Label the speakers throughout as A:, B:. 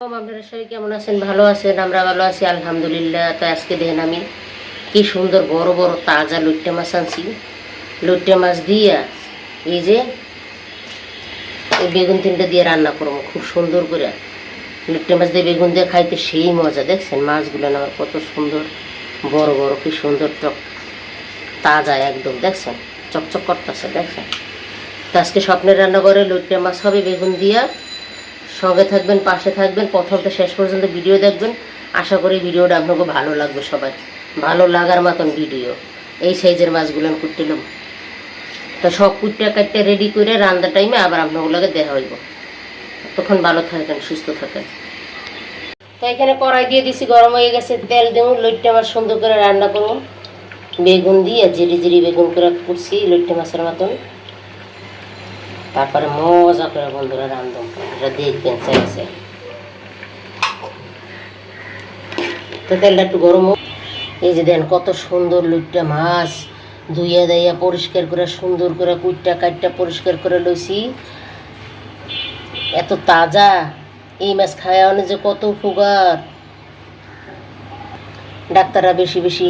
A: আপনারা সবাই কেমন আছেন? ভালো আছেন? আমরা ভালো আছি আলহামদুলিল্লাহ। তো আজকে দেখেন আমি কি সুন্দর বড় বড় তাজা লইট্টা মাছ আনছি। লইট্টা মাছ দিয়া এই যে এই বেগুন তিনটা দিয়ে রান্না করবো খুব সুন্দর করে। লইট্টা মাছ দিয়ে বেগুন দিয়ে খাইতে সেই মজা। দেখছেন মাছগুলো আমার কত সুন্দর বড় বড়, কি সুন্দর টক তাজা একদম। দেখছেন চকচক করতেছে, দেখছেন। তো আজকে স্বপ্নের রান্না করে লইট্টা মাছ হবে বেগুন দিয়া। সঙ্গে থাকবেন, পাশে থাকবেন, প্রথম থেকে শেষ পর্যন্ত ভিডিও দেখবেন। আশা করি ভিডিওটা আপনাকে ভালো লাগবে, সবাই ভালো লাগার মতন ভিডিও। এই সাইজের মাছগুলো আমি কুটলাম। তো সব কুটটা কাটতে রেডি করে রান্নার টাইমে আবার আপনাগুলোকে দেওয়া হইব। তখন ভালো থাকেন, সুস্থ থাকেন। তো এখানে কড়াই দিয়ে দিছি, গরম হয়ে গেছে। তেল দেবো, লইট্টা মাছ সুন্দর করে রান্না করবো। বেগুন দিয়ে জিরি জিরি বেগুন করে করছি লইট্টা মাছের মতন। তারপরে মজা করে বন্ধুরা রান্ধব, এটা দেখবেন চাইছে। তো তেলটা একটু গরম হোক। এই যে দেন কত সুন্দর লইট্টা মাছ ধুইয়া দাইয়া পরিষ্কার করে সুন্দর করে কুইটটা কাটটা পরিষ্কার করে লইছি। এত তাজা এই মাছ খায় অনেক যে কত উপকার। ডাক্তাররা বেশি বেশি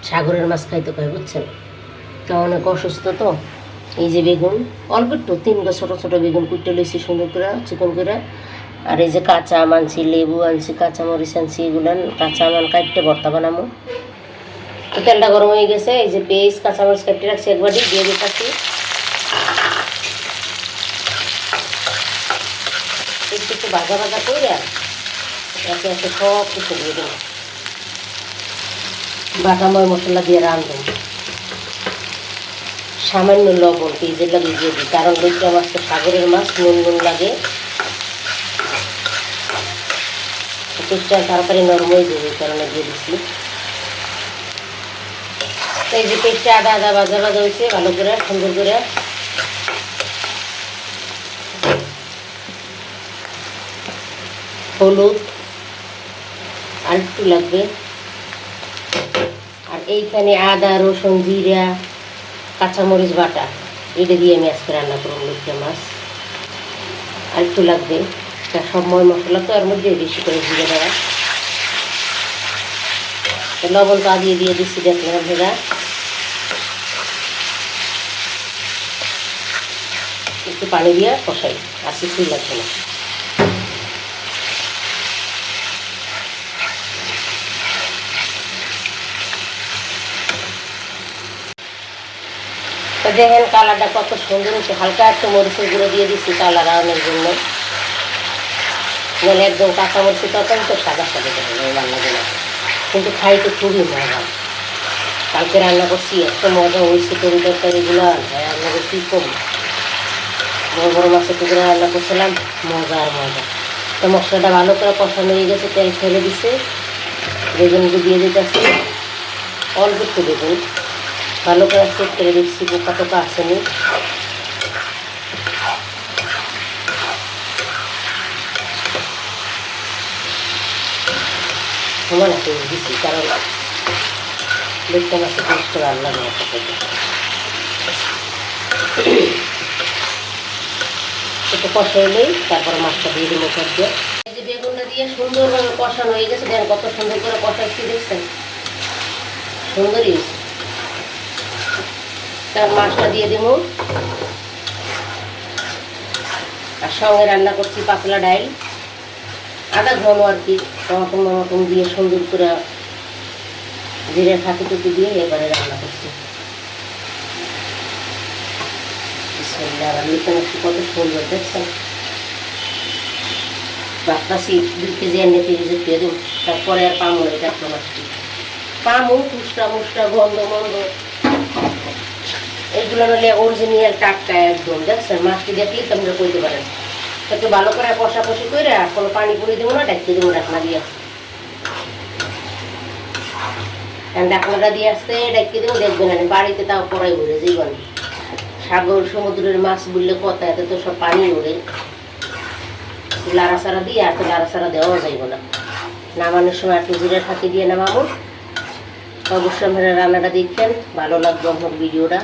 A: সাগরের মাছ খাইতে কয়, বুঝছেন। তো অনেক অসুস্থ তো। এই যে বেগুন অল্প একটু 3 গা ছোটো ছোটো বেগুন কুটে লইছি সুন্দর করে চিকন করে। আর এই যে কাঁচা আম আনছি, লেবু আনছি, কাঁচামরিচ আনছি, এগুলো কাঁচা আম কাটতে ভর্তা বানাবো। তো তেলটা গরম হয়ে গেছে। এই যে পেঁয়াজ কাঁচামরিচ কাটতে রাখছি একবারই দিয়ে দিতেছি। একটু একটু ভাজা ভাজা করে একে একে সব কিছু দিয়ে দেবো। বাটাময় মশলা দিয়ে রাঁধবো। সামান্য লবণ পেঁয়াজের লাগে দিয়ে দিই, কারণ লইট্টা মাছ তো সাগরের মাছ, নুন নুন লাগে। পেঁয়াজটা তাড়াতাড়ি নরম হয়ে যাবে, এই কারণে দিয়ে দিচ্ছি। এই যে পেঁয়াজটা আদা আদা ভাজা ভাজা হয়েছে ভালো করে সুন্দর করে। হলুদ আর একটু লাগবে। আর এইখানে আদা রসুন জিরা কাঁচামরিচ বাটা, এটা দিয়ে আমি আজকে রান্না করবো লইট্টা মাছ। আর একটু লাগবে। সব মশলা তো এর মধ্যে বেশি করে জিরে দেওয়া। লবণ তো দিয়ে দিয়ে দিচ্ছি, দেখলাম ভেজা। একটু পানি দিয়ে কষাই, আর কিছুই লাগবে না। তো দেখেন কালারটা কত সুন্দর হচ্ছে। হালকা একটু মরিচের গুঁড়ো দিয়ে দিচ্ছি কালার আনার জন্য। মানে একদম কাঁচা মরিচের তরকারি তো সাদা সাদা রান্নাগুলো, কিন্তু খাইতে খুবই মজা। কালকে রান্না করছি, এত মজা হয়েছে তরি তরকারিগুলো। রান্না করছি কম, বড় বড় মাছের টুকরা রান্না করছিলাম, মজা আর মজা। তো মশলাটা ভালো করে কষানো হয়ে গেছে, তেল ফেলে দিছে। বেগুনগুলো দিয়ে দিতেছি, অল্প একটু বেগুন ভালো করে চেক করে দিচ্ছি পোকা টোকা আসেনি। সমান একটা দিচ্ছি, কারণ লইট্টা মাছের টেস্ট করে আল্লাহ একটু কষা এলেই তারপরে মাছটা দিয়ে দিল সব দিয়ে। এই যে বেগুনটা দিয়ে সুন্দরভাবে কষানো হয়ে গেছে। দেখেন কত সুন্দর করে কষাচ্ছি, দেখছেন সুন্দরই হয়েছে। তার মাছটা দিয়ে দেবো। আর সঙ্গে রান্না করছি পাতলা ডাল, আদা ঘন আর কি, টমাটো টমাটম দিয়ে সুন্দর করে জিরে ফাঁকি টুকি দিয়ে এবারে রান্না করছি। লইট্টা মাছটি কত সুন্দর, দেখছেন। ভাবতাছি 2 কেজি এনে ফ্রিজে দিয়ে দেবো, তারপরে আর পামো না। এটা মাছটি পামো ফুসটা মুসটা গন্ধ মন্দ, এইগুলো নিলে অরিজিনাল টাটকা একদম। দেখছেন মাছটি দেখলেই তোমরা কইতে পারেন। একটু ভালো করে কষাকষি করে আর কোনো পানি পুড়ি দেবো না, ডাকতে দেবো ঢাকনা দিয়ে। ঢাকনাটা দিয়ে আসতে ডাকিয়ে দেবো, দেখবেন আমি বাড়িতে তাও কড়াই ভরে যাইবেন। সাগর সমুদ্রের মাছ বললে কথা, এতে তো সব পানি ওড়ে। লাড়া সাড়া দিয়ে এত লাড়া সাড়া দেওয়া যাইব না। নামানোর সময় একটু জিরে ফাঁকি দিয়ে নামাবো। অবশ্যই আপনারা রান্নাটা দেখবেন, ভালো লাগবে আমার ভিডিওটা।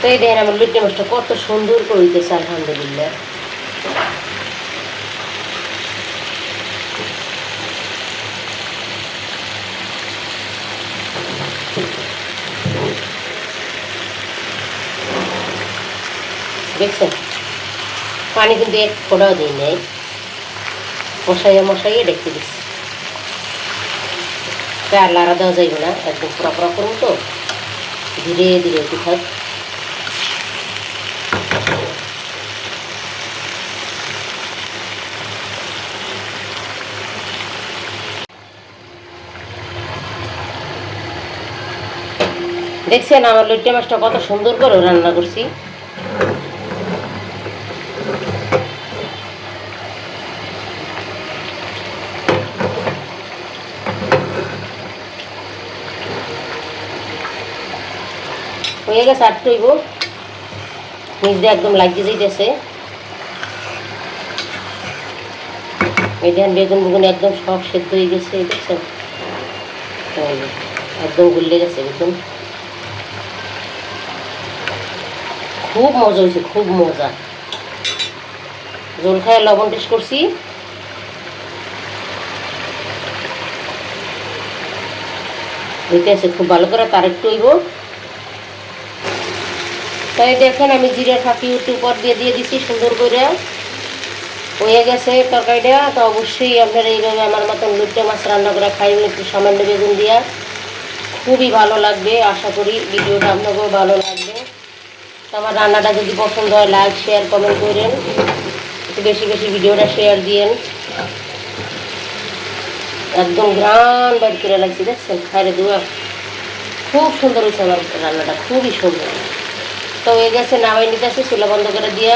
A: তো এই দেখেন আমার লুট্টে মাছটা কত সুন্দর করে হইতেছে, আলহামদুলিল্লাহ। দেখছেন পানি কিন্তু এক ফোটাও দিই নাই, মশাইয়ে দেখতে দিচ্ছি। আর লাড়া দেওয়া যাইবে না, একদম পুরা পুরা করবো তো, ধীরে ধীরে একটু থাক। দেখছেন আমার লইট্টে মাছটা কত সুন্দর করে রান্না করছি। হয়ে গেছে, আর টইব নিচ দিয়ে একদম লাগিয়ে যাইতেছে। এই দেখেন বেগুন বেগুন একদম সব সেদ্ধ হয়ে গেছে, দেখছেন একদম গুলে গেছে বেগুন। খুব মজা হয়েছে, খুব মজা। জল খায় লবণ টেস্ট করছি, হইতেছে খুব ভালো করে, তার একটু হইব। তাই দেখেন আমি জিরা ফাঁকি উপর দিয়ে দিচ্ছি সুন্দর করে, হয়ে গেছে তরকারিটা। তো অবশ্যই আপনারা এইভাবে আমার মতন লুট্টে মাছ রান্না করে খাইবেন, একটু সামান্য বেগুন দিয়া, খুবই ভালো লাগবে। আশা করি ভিডিওটা আপনাকেও ভালো লাগবে। তো আমার রান্নাটা যদি পছন্দ হয় লাইক শেয়ার কমেন্ট করেন, একটু বেশি বেশি ভিডিওটা শেয়ার দিয়েন। একদম গ্রান বাড়ি করে লাগছে, দেখছেন খাইরে দুয়া খুব সুন্দর হয়েছে আমার রান্নাটা, খুবই সুন্দর। তো হয়ে গেছে, নামাই নিতে আসে, চুলা বন্ধ করে দিয়া।